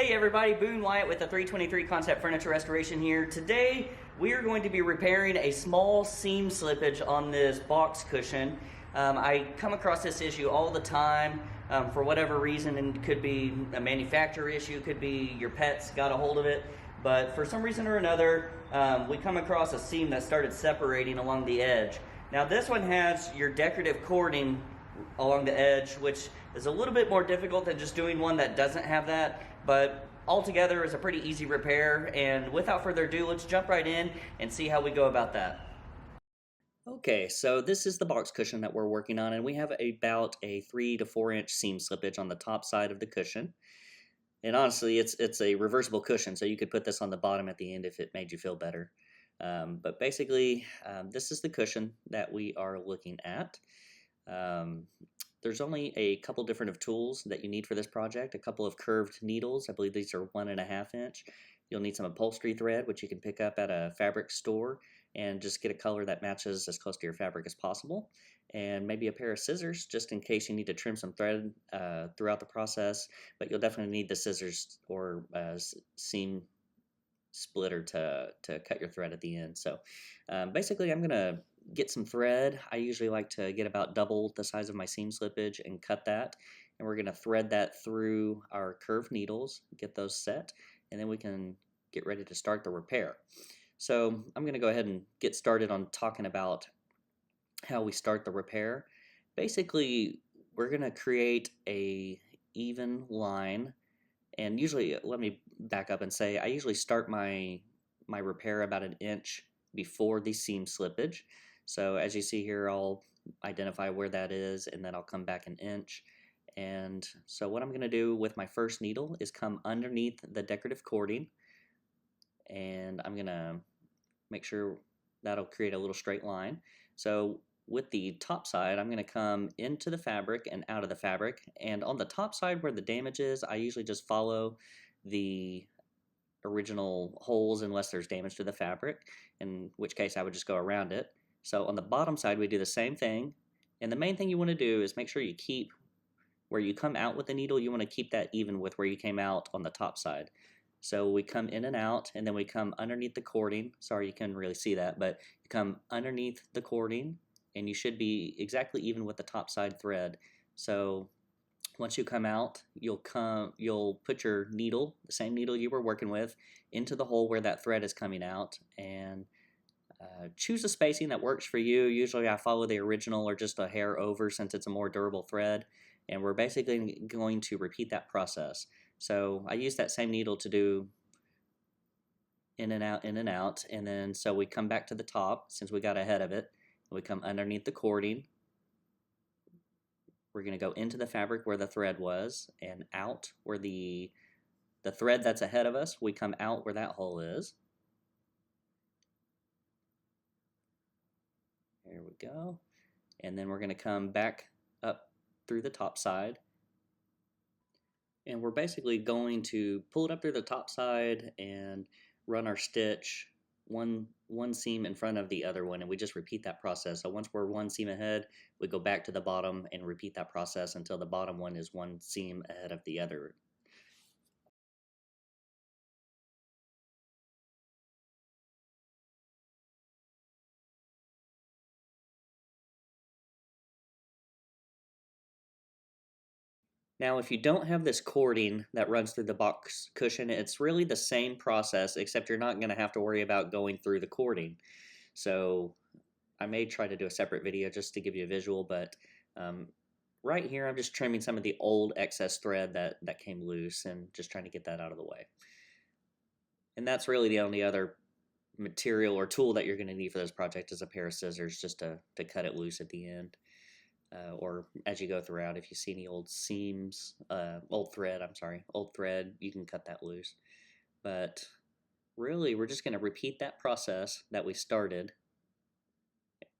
Hey everybody, Boone Wyatt with the 323 Concept Furniture Restoration here. Today we are going to be repairing a small seam slippage on this box cushion. I come across this issue all the time for whatever reason, and it could be a manufacturer issue, could be your pets got a hold of it, but for some reason or another we come across a seam that started separating along the edge. Now this one has your decorative cording along the edge, which is a little bit more difficult than just doing one that doesn't have that, but altogether is a pretty easy repair. And without further ado, let's jump right in and see how we go about that. Okay, so this is the box cushion that we're working on, and we have about a 3 to 4 inch seam slippage on the top side of the cushion. And honestly, it's a reversible cushion, so you could put this on the bottom at the end if it made you feel better. But basically, this is the cushion that we are looking at. Um, there's only a couple different of tools that you need for this project. A couple of curved needles. I believe these are 1.5 inch. You'll need some upholstery thread, which you can pick up at a fabric store, and just get a color that matches as close to your fabric as possible. And maybe a pair of scissors, just in case you need to trim some thread throughout the process. But you'll definitely need the scissors or seam splitter to cut your thread at the end. So basically I'm going to get some thread. I usually like to get about double the size of my seam slippage and cut that. And we're going to thread that through our curved needles, get those set, and then we can get ready to start the repair. So I'm going to go ahead and get started on talking about how we start the repair. Basically, we're going to create a even line, and usually, let me back up and say, I usually start my repair about an inch before the seam slippage. So as you see here, I'll identify where that is, and then I'll come back an inch. And so what I'm going to do with my first needle is come underneath the decorative cording, and I'm going to make sure that'll create a little straight line. So with the top side, I'm going to come into the fabric and out of the fabric. And on the top side where the damage is, I usually just follow the original holes unless there's damage to the fabric, in which case I would just go around it. So on the bottom side, we do the same thing. And the main thing you want to do is make sure you keep where you come out with the needle, you want to keep that even with where you came out on the top side. So we come in and out, and then we come underneath the cording. Sorry, you couldn't really see that, but you come underneath the cording, and you should be exactly even with the top side thread. So once you come out, you'll put your needle, the same needle you were working with, into the hole where that thread is coming out, and choose a spacing that works for you. Usually I follow the original or just a hair over, since it's a more durable thread. And we're basically going to repeat that process. So I use that same needle to do in and out, and then so we come back to the top since we got ahead of it. We come underneath the cording. We're going to go into the fabric where the thread was, and out where the thread that's ahead of us, we come out where that hole is. There we go. And then we're going to come back up through the top side. And we're basically going to pull it up through the top side and run our stitch one seam in front of the other one, and we just repeat that process. So once we're one seam ahead, we go back to the bottom and repeat that process until the bottom one is one seam ahead of the other. Now, if you don't have this cording that runs through the box cushion, it's really the same process, except you're not going to have to worry about going through the cording. So I may try to do a separate video just to give you a visual, but right here I'm just trimming some of the old excess thread that came loose and just trying to get that out of the way. And that's really the only other material or tool that you're going to need for this project is a pair of scissors, just to cut it loose at the end. Or as you go throughout, if you see any old seams, old thread, you can cut that loose. But really, we're just going to repeat that process that we started,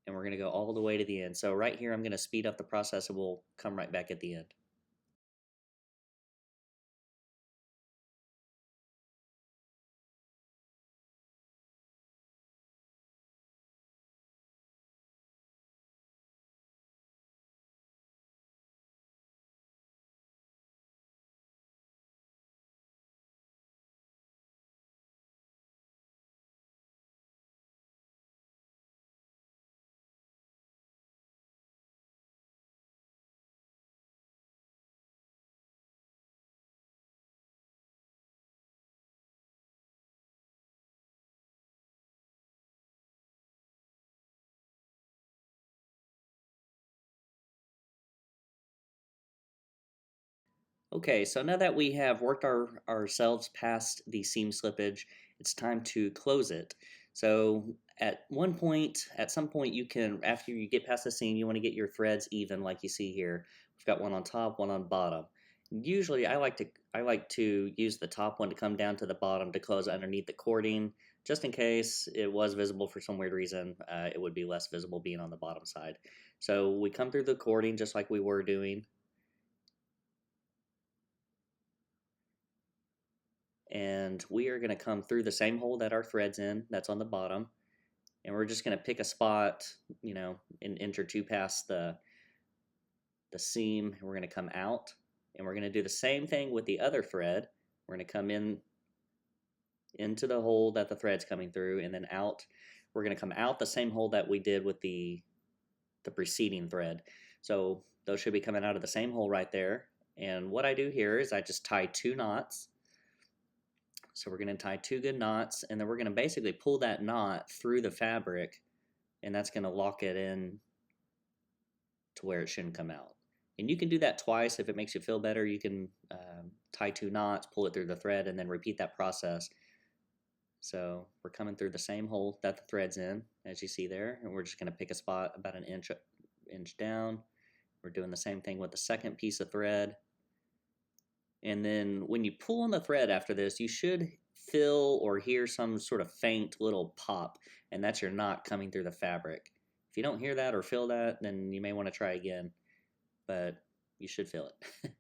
and we're going to go all the way to the end. So right here, I'm going to speed up the process, and we'll come right back at the end. Okay, so now that we have worked ourselves past the seam slippage, it's time to close it. So at some point you can, after you get past the seam, you want to get your threads even like you see here. We've got one on top, one on bottom. Usually I like to use the top one to come down to the bottom to close underneath the cording, just in case it was visible for some weird reason. It would be less visible being on the bottom side. So we come through the cording just like we were doing. And we are going to come through the same hole that our thread's in, that's on the bottom, and we're just going to pick a spot, you know, an inch or two past the seam, and we're going to come out, and we're going to do the same thing with the other thread. We're going to come into the hole that the thread's coming through, and then out. We're going to come out the same hole that we did with the preceding thread. So those should be coming out of the same hole right there. And what I do here is I just tie 2 knots. So we're going to tie 2 good knots, and then we're going to basically pull that knot through the fabric, and that's going to lock it in to where it shouldn't come out. And you can do that twice if it makes you feel better. You can tie 2 knots, pull it through the thread, and then repeat that process. So we're coming through the same hole that the thread's in, as you see there, and we're just going to pick a spot about an inch down. We're doing the same thing with the second piece of thread. And then when you pull on the thread after this, you should feel or hear some sort of faint little pop, and that's your knot coming through the fabric. If you don't hear that or feel that, then you may want to try again, but you should feel it.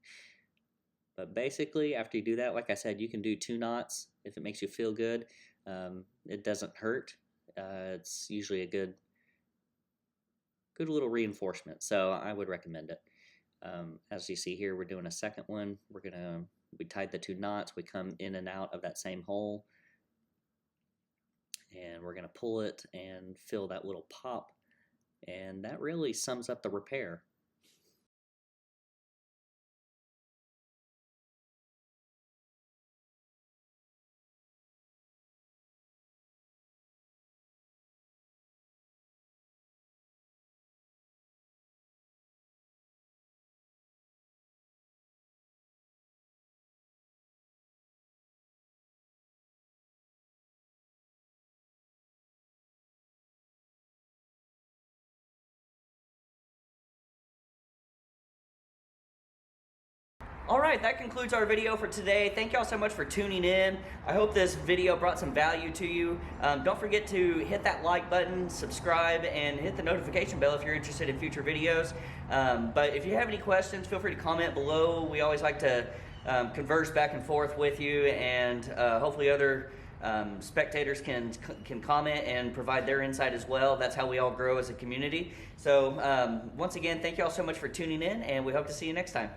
But basically, after you do that, like I said, you can do 2 knots if it makes you feel good. It doesn't hurt. It's usually a good little reinforcement, so I would recommend it. As you see here, we're doing a second one. We tied the 2 knots, we come in and out of that same hole, and we're gonna pull it and feel that little pop, and that really sums up the repair. Alright, that concludes our video for today. Thank y'all so much for tuning in. I hope this video brought some value to you. Don't forget to hit that like button, subscribe, and hit the notification bell if you're interested in future videos. But if you have any questions, feel free to comment below. We always like to converse back and forth with you, and hopefully other spectators can comment and provide their insight as well. That's how we all grow as a community. So once again, thank you all so much for tuning in, and we hope to see you next time.